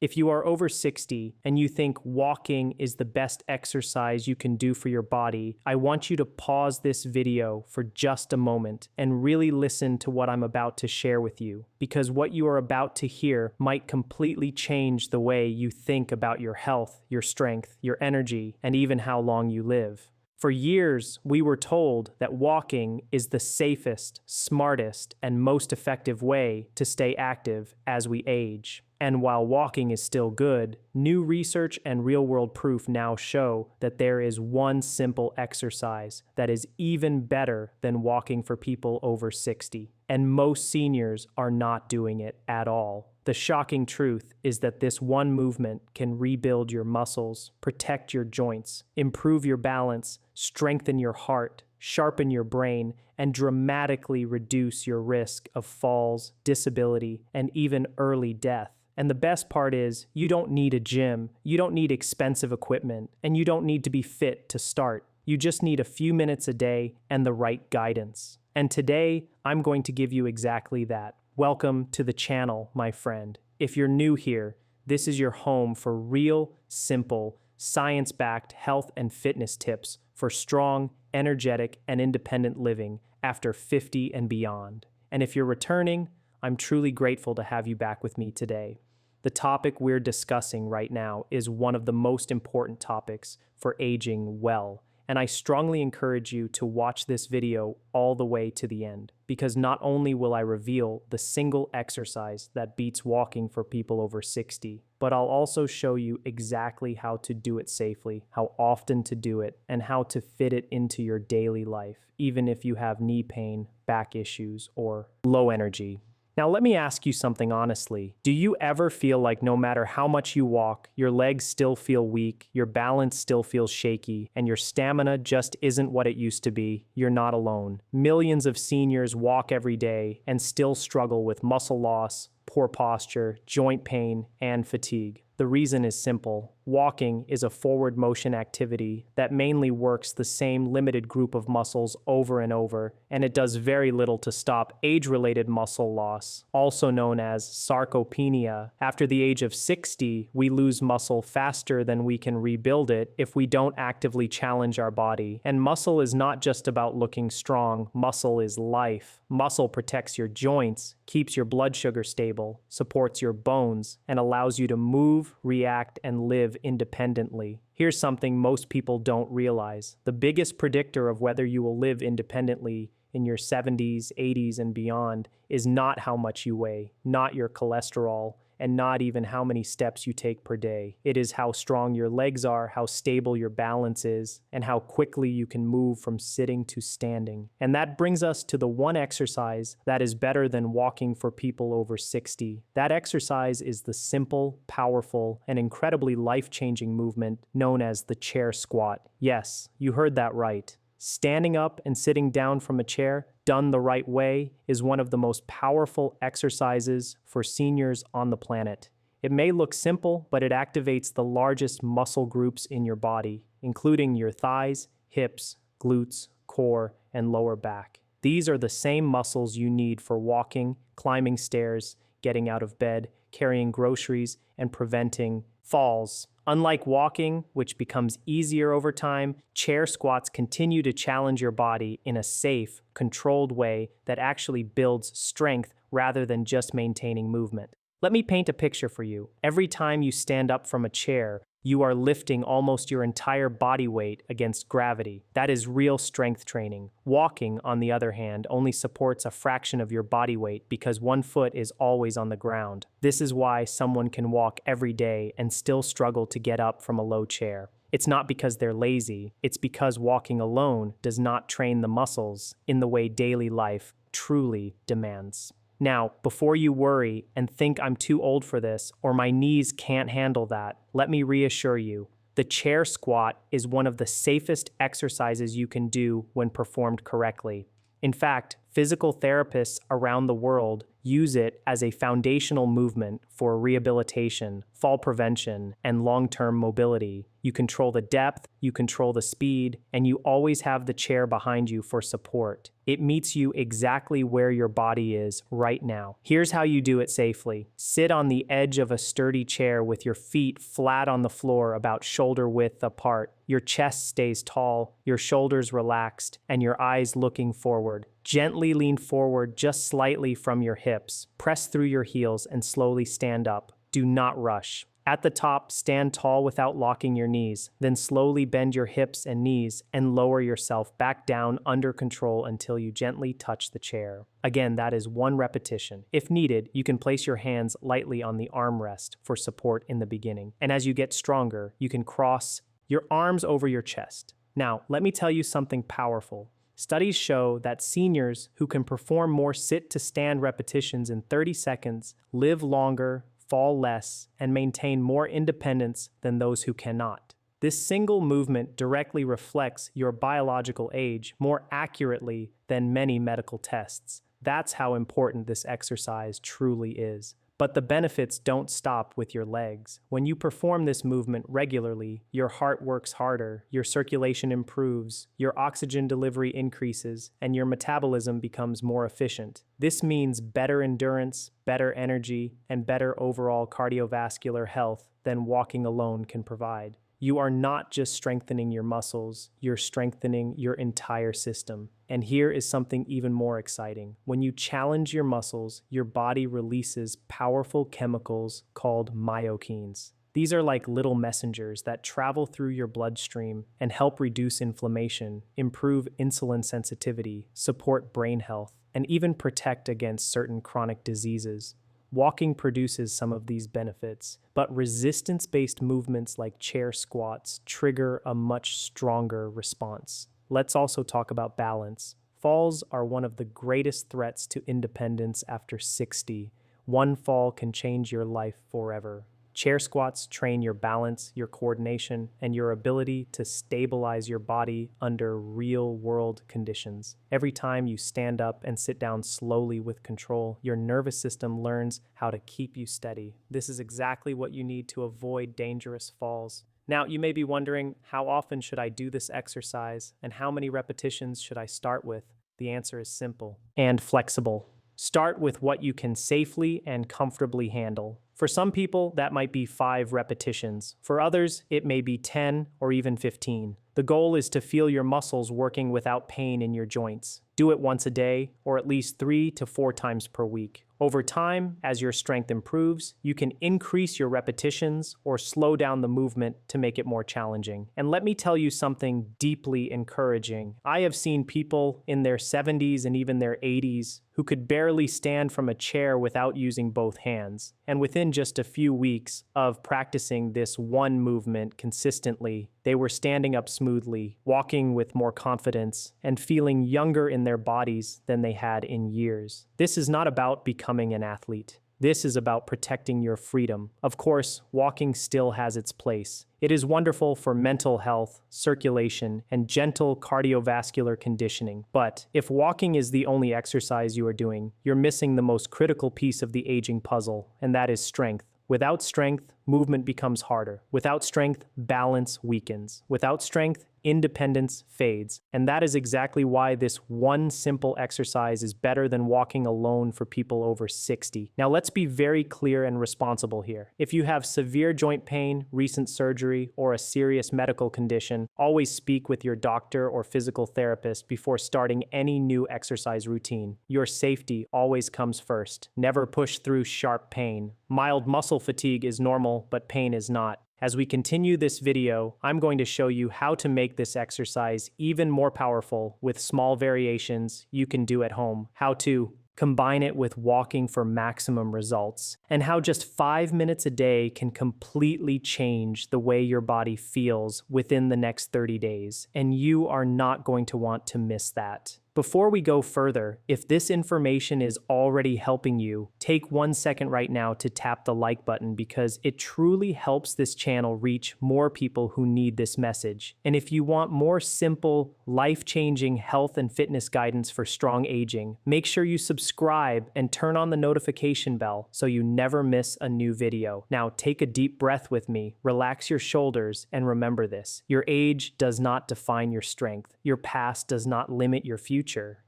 If you are over 60 and you think walking is the best exercise you can do for your body, I want you to pause this video for just a moment and really listen to what I'm about to share with you, because what you are about to hear might completely change the way you think about your health, your strength, your energy, and even how long you live. For years, we were told that walking is the safest, smartest, and most effective way to stay active as we age. And while walking is still good, new research and real-world proof now show that there is one simple exercise that is even better than walking for people over 60. And most seniors are not doing it at all. The shocking truth is that this one movement can rebuild your muscles, protect your joints, improve your balance, strengthen your heart, sharpen your brain, and dramatically reduce your risk of falls, disability, and even early death. And the best part is, you don't need a gym, you don't need expensive equipment, and you don't need to be fit to start. You just need a few minutes a day and the right guidance. And today, I'm going to give you exactly that. Welcome to the channel, my friend. If you're new here, this is your home for real, simple, science-backed health and fitness tips for strong, energetic, and independent living after 50 and beyond. And if you're returning, I'm truly grateful to have you back with me today. The topic we're discussing right now is one of the most important topics for aging well, and I strongly encourage you to watch this video all the way to the end, because not only will I reveal the single exercise that beats walking for people over 60, but I'll also show you exactly how to do it safely, how often to do it, and how to fit it into your daily life, even if you have knee pain, back issues, or low energy. Now let me ask you something honestly. Do you ever feel like no matter how much you walk, your legs still feel weak, your balance still feels shaky, and your stamina just isn't what it used to be? You're not alone. Millions of seniors walk every day and still struggle with muscle loss, poor posture, joint pain, and fatigue. The reason is simple. Walking is a forward motion activity that mainly works the same limited group of muscles over and over, and it does very little to stop age-related muscle loss, also known as sarcopenia. After the age of 60, we lose muscle faster than we can rebuild it if we don't actively challenge our body. And muscle is not just about looking strong, muscle is life. Muscle protects your joints, keeps your blood sugar stable, supports your bones, and allows you to move, react, and live independently. Here's something most people don't realize. The biggest predictor of whether you will live independently in your 70s, 80s, and beyond is not how much you weigh, not your cholesterol, and not even how many steps you take per day. It is how strong your legs are, how stable your balance is, and how quickly you can move from sitting to standing. And that brings us to the one exercise that is better than walking for people over 60. That exercise is the simple, powerful, and incredibly life-changing movement known as the chair squat. Yes, you heard that right. Standing up and sitting down from a chair, done the right way, is one of the most powerful exercises for seniors on the planet. It may look simple, but it activates the largest muscle groups in your body, including your thighs, hips, glutes, core, and lower back. These are the same muscles you need for walking, climbing stairs, getting out of bed, carrying groceries, and preventing falls. Unlike walking, which becomes easier over time, chair squats continue to challenge your body in a safe, controlled way that actually builds strength rather than just maintaining movement. Let me paint a picture for you. Every time you stand up from a chair, you are lifting almost your entire body weight against gravity. That is real strength training. Walking, on the other hand, only supports a fraction of your body weight because one foot is always on the ground. This is why someone can walk every day and still struggle to get up from a low chair. It's not because they're lazy, it's because walking alone does not train the muscles in the way daily life truly demands. Now, before you worry and think I'm too old for this or my knees can't handle that, let me reassure you, the chair squat is one of the safest exercises you can do when performed correctly. In fact, Physical therapists around the world use it as a foundational movement for rehabilitation, fall prevention, and long-term mobility. You control the depth, you control the speed, and you always have the chair behind you for support. It meets you exactly where your body is right now. Here's how you do it safely. Sit on the edge of a sturdy chair with your feet flat on the floor about shoulder width apart. Your chest stays tall, your shoulders relaxed, and your eyes looking forward. Gently lean forward just slightly from your hips. Press through your heels and slowly stand up. Do not rush. At the top, stand tall without locking your knees. Then slowly bend your hips and knees and lower yourself back down under control until you gently touch the chair. Again, that is 1 repetition. If needed, you can place your hands lightly on the armrest for support in the beginning. And as you get stronger, you can cross your arms over your chest. Now, let me tell you something powerful. Studies show that seniors who can perform more sit-to-stand repetitions in 30 seconds live longer, fall less, and maintain more independence than those who cannot. This single movement directly reflects your biological age more accurately than many medical tests. That's how important this exercise truly is. But the benefits don't stop with your legs. When you perform this movement regularly, your heart works harder, your circulation improves, your oxygen delivery increases, and your metabolism becomes more efficient. This means better endurance, better energy, and better overall cardiovascular health than walking alone can provide. You are not just strengthening your muscles, you're strengthening your entire system. And here is something even more exciting. When you challenge your muscles, your body releases powerful chemicals called myokines. These are like little messengers that travel through your bloodstream and help reduce inflammation, improve insulin sensitivity, support brain health, and even protect against certain chronic diseases. Walking produces some of these benefits, but resistance-based movements like chair squats trigger a much stronger response. Let's also talk about balance. Falls are one of the greatest threats to independence after 60. One fall can change your life forever. Chair squats train your balance, your coordination, and your ability to stabilize your body under real-world conditions. Every time you stand up and sit down slowly with control, your nervous system learns how to keep you steady. This is exactly what you need to avoid dangerous falls. Now, you may be wondering, how often should I do this exercise, and how many repetitions should I start with? The answer is simple and flexible. Start with what you can safely and comfortably handle. For some people, that might be 5 repetitions. For others, it may be 10 or even 15. The goal is to feel your muscles working without pain in your joints. Do it once a day, or at least 3 to 4 times per week. Over time, as your strength improves, you can increase your repetitions or slow down the movement to make it more challenging. And let me tell you something deeply encouraging. I have seen people in their 70s and even their 80s who could barely stand from a chair without using both hands. And within just a few weeks of practicing this one movement consistently, they were standing up smoothly, walking with more confidence, and feeling younger in their bodies than they had in years. This is not about becoming an athlete. This is about protecting your freedom. Of course, walking still has its place. It is wonderful for mental health, circulation, and gentle cardiovascular conditioning. But if walking is the only exercise you are doing, you're missing the most critical piece of the aging puzzle, and that is strength. Without strength, movement becomes harder. Without strength, balance weakens. Without strength, independence fades. And that is exactly why this one simple exercise is better than walking alone for people over 60. Now let's be very clear and responsible here. If you have severe joint pain, recent surgery, or a serious medical condition, always speak with your doctor or physical therapist before starting any new exercise routine. Your safety always comes first. Never push through sharp pain. Mild muscle fatigue is normal, but pain is not. As we continue this video, I'm going to show you how to make this exercise even more powerful with small variations you can do at home, how to combine it with walking for maximum results, and how just 5 minutes a day can completely change the way your body feels within the next 30 days. And you are not going to want to miss that. Before we go further, if this information is already helping you, take 1 second right now to tap the like button because it truly helps this channel reach more people who need this message. And if you want more simple, life-changing health and fitness guidance for strong aging, make sure you subscribe and turn on the notification bell so you never miss a new video. Now take a deep breath with me, relax your shoulders, and remember this. Your age does not define your strength. Your past does not limit your future.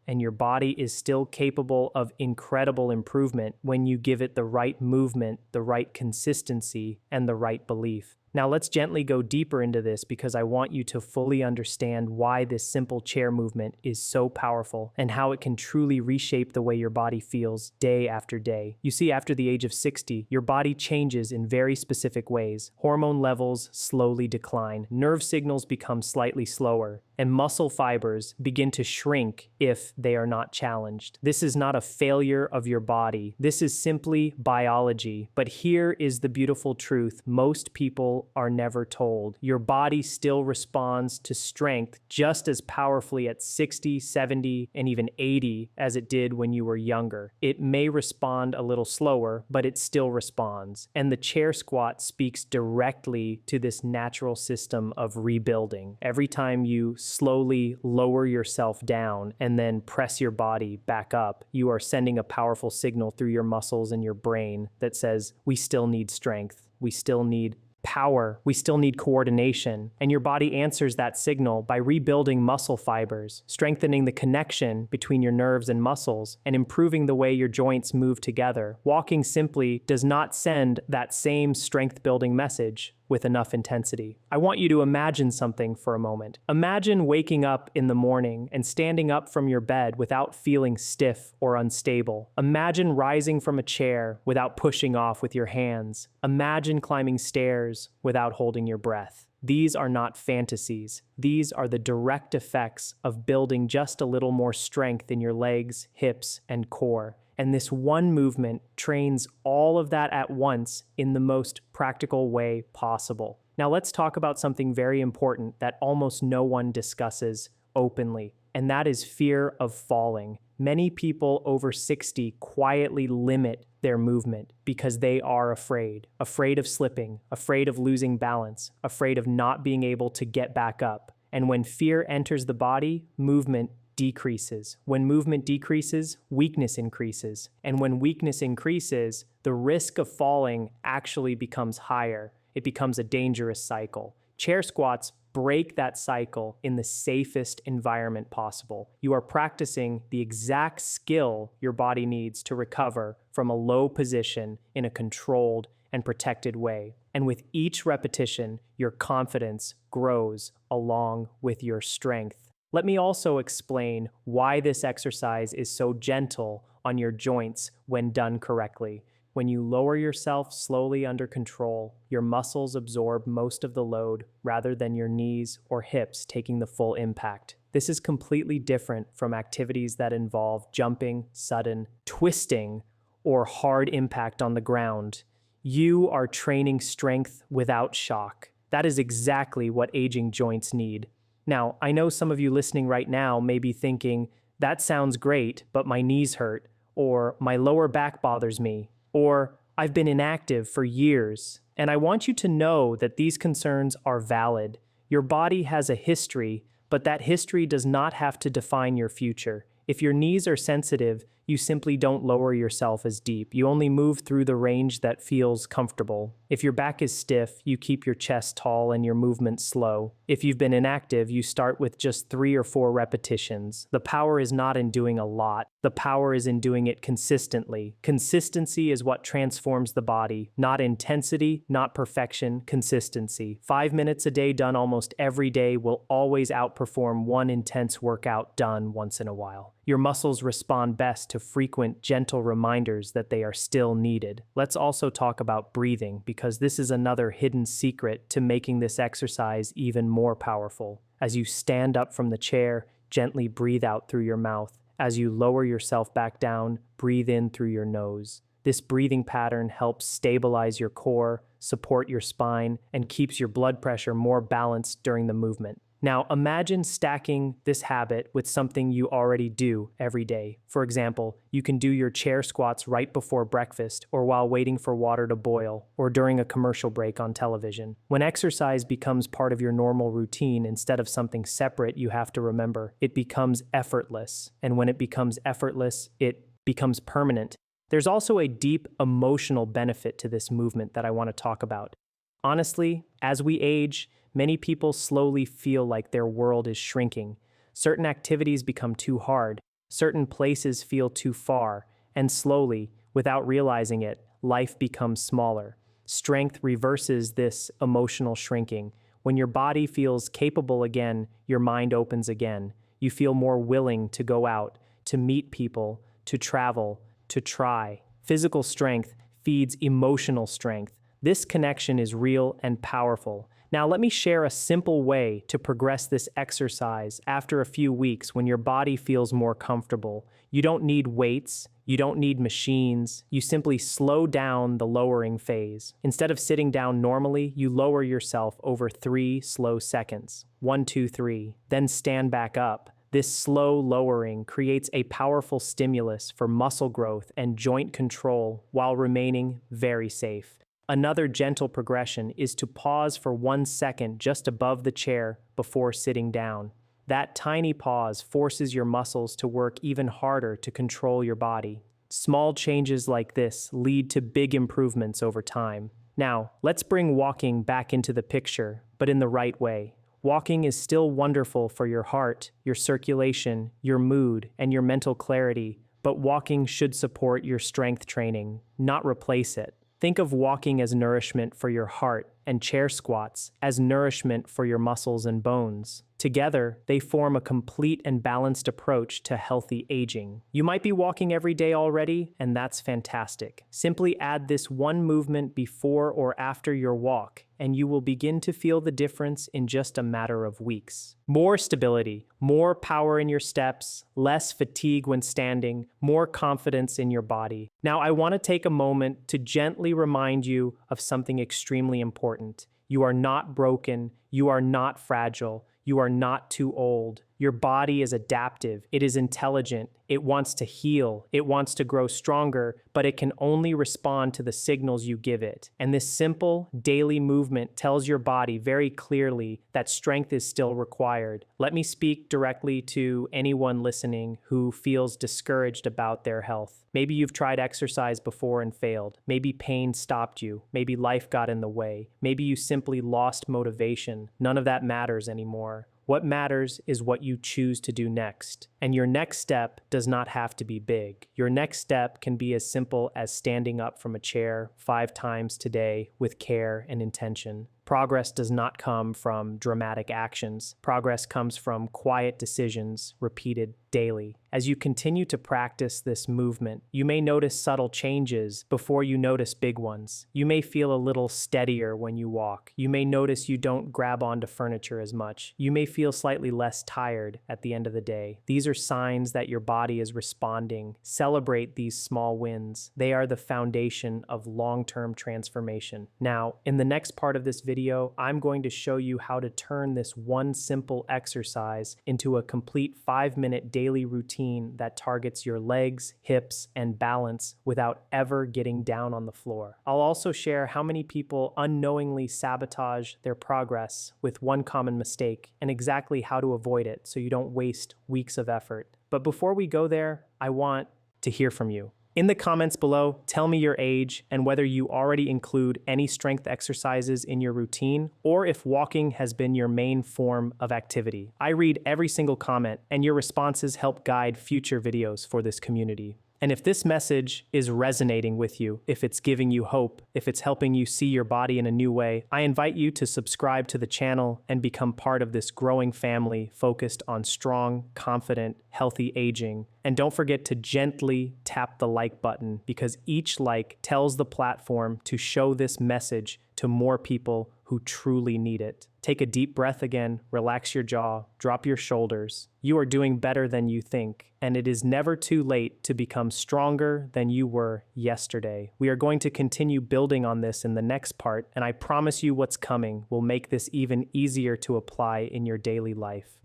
And your body is still capable of incredible improvement when you give it the right movement, the right consistency, and the right belief. Now let's gently go deeper into this because I want you to fully understand why this simple chair movement is so powerful and how it can truly reshape the way your body feels day after day. You see, after the age of 60, your body changes in very specific ways. Hormone levels slowly decline, nerve signals become slightly slower, and muscle fibers begin to shrink if they are not challenged. This is not a failure of your body. This is simply biology. But here is the beautiful truth most people are never told. Your body still responds to strength just as powerfully at 60, 70, and even 80 as it did when you were younger. It may respond a little slower, but it still responds. And the chair squat speaks directly to this natural system of rebuilding. Every time you slowly lower yourself down and then press your body back up, you are sending a powerful signal through your muscles and your brain that says, we still need strength, we still need power, we still need coordination, and your body answers that signal by rebuilding muscle fibers, strengthening the connection between your nerves and muscles, and improving the way your joints move together. Walking simply does not send that same strength-building message with enough intensity. I want you to imagine something for a moment. Imagine waking up in the morning and standing up from your bed without feeling stiff or unstable. Imagine rising from a chair without pushing off with your hands. Imagine climbing stairs without holding your breath. These are not fantasies. These are the direct effects of building just a little more strength in your legs, hips, and core. And this one movement trains all of that at once in the most practical way possible. Now let's talk about something very important that almost no one discusses openly, and that is fear of falling. Many people over 60 quietly limit their movement because they are afraid of slipping, afraid of losing balance, afraid of not being able to get back up. And when fear enters the body, movement decreases. When movement decreases, weakness increases. And when weakness increases, the risk of falling actually becomes higher. It becomes a dangerous cycle. Chair squats break that cycle in the safest environment possible. You are practicing the exact skill your body needs to recover from a low position in a controlled and protected way. And with each repetition, your confidence grows along with your strength. Let me also explain why this exercise is so gentle on your joints when done correctly. When you lower yourself slowly under control, your muscles absorb most of the load rather than your knees or hips taking the full impact. This is completely different from activities that involve jumping, sudden, twisting, or hard impact on the ground. You are training strength without shock. That is exactly what aging joints need. Now, I know some of you listening right now may be thinking, that sounds great, but my knees hurt, or my lower back bothers me, or I've been inactive for years. And I want you to know that these concerns are valid. Your body has a history, but that history does not have to define your future. If your knees are sensitive, you simply don't lower yourself as deep. You only move through the range that feels comfortable. If your back is stiff, you keep your chest tall and your movement slow. If you've been inactive, you start with just 3 or 4 repetitions. The power is not in doing a lot. The power is in doing it consistently. Consistency is what transforms the body. Not intensity, not perfection, consistency. 5 minutes a day done almost every day will always outperform one intense workout done once in a while. Your muscles respond best to frequent, gentle reminders that they are still needed. Let's also talk about breathing, because this is another hidden secret to making this exercise even more powerful. As you stand up from the chair, gently breathe out through your mouth. As you lower yourself back down, breathe in through your nose. This breathing pattern helps stabilize your core, support your spine, and keeps your blood pressure more balanced during the movement. Now, imagine stacking this habit with something you already do every day. For example, you can do your chair squats right before breakfast, or while waiting for water to boil, or during a commercial break on television. When exercise becomes part of your normal routine instead of something separate you have to remember, it becomes effortless. And when it becomes effortless, it becomes permanent. There's also a deep emotional benefit to this movement that I want to talk about. Honestly, as we age, many people slowly feel like their world is shrinking. Certain activities become too hard, certain places feel too far, and slowly, without realizing it, life becomes smaller. Strength reverses this emotional shrinking. When your body feels capable again, your mind opens again. You feel more willing to go out, to meet people, to travel, to try. Physical strength feeds emotional strength. This connection is real and powerful. Now, let me share a simple way to progress this exercise after a few weeks when your body feels more comfortable. You don't need weights, you don't need machines, you simply slow down the lowering phase. Instead of sitting down normally, you lower yourself over 3 slow seconds. 1, 2, 3. Then stand back up. This slow lowering creates a powerful stimulus for muscle growth and joint control while remaining very safe. Another gentle progression is to pause for 1 second just above the chair before sitting down. That tiny pause forces your muscles to work even harder to control your body. Small changes like this lead to big improvements over time. Now, let's bring walking back into the picture, but in the right way. Walking is still wonderful for your heart, your circulation, your mood, and your mental clarity, but walking should support your strength training, not replace it. Think of walking as nourishment for your heart and chair squats as nourishment for your muscles and bones. Together, they form a complete and balanced approach to healthy aging. You might be walking every day already, and that's fantastic. Simply add this one movement before or after your walk, and you will begin to feel the difference in just a matter of weeks. More stability, more power in your steps, less fatigue when standing, more confidence in your body. Now, I want to take a moment to gently remind you of something extremely important. You are not broken, you are not fragile, you are not too old. Your body is adaptive, it is intelligent, it wants to heal, it wants to grow stronger, but it can only respond to the signals you give it. And this simple, daily movement tells your body very clearly that strength is still required. Let me speak directly to anyone listening who feels discouraged about their health. Maybe you've tried exercise before and failed. Maybe pain stopped you. Maybe life got in the way. Maybe you simply lost motivation. None of that matters anymore. What matters is what you choose to do next. And your next step does not have to be big. Your next step can be as simple as standing up from a chair 5 times today with care and intention. Progress does not come from dramatic actions. Progress comes from quiet decisions repeated daily. As you continue to practice this movement, you may notice subtle changes before you notice big ones. You may feel a little steadier when you walk. You may notice you don't grab onto furniture as much. You may feel slightly less tired at the end of the day. These are signs that your body is responding. Celebrate these small wins. They are the foundation of long-term transformation. Now, in the next part of this video, I'm going to show you how to turn this one simple exercise into a complete 5-minute daily routine that targets your legs, hips, and balance without ever getting down on the floor. I'll also share how many people unknowingly sabotage their progress with one common mistake and exactly how to avoid it so you don't waste weeks of effort. But before we go there, I want to hear from you. In the comments below, tell me your age and whether you already include any strength exercises in your routine or if walking has been your main form of activity. I read every single comment, and your responses help guide future videos for this community. And if this message is resonating with you, if it's giving you hope, if it's helping you see your body in a new way, I invite you to subscribe to the channel and become part of this growing family focused on strong, confident, healthy aging. And don't forget to gently tap the like button, because each like tells the platform to show this message to more people who truly need it. Take a deep breath again, relax your jaw, drop your shoulders. You are doing better than you think, and it is never too late to become stronger than you were yesterday. We are going to continue building on this in the next part, and I promise you what's coming will make this even easier to apply in your daily life.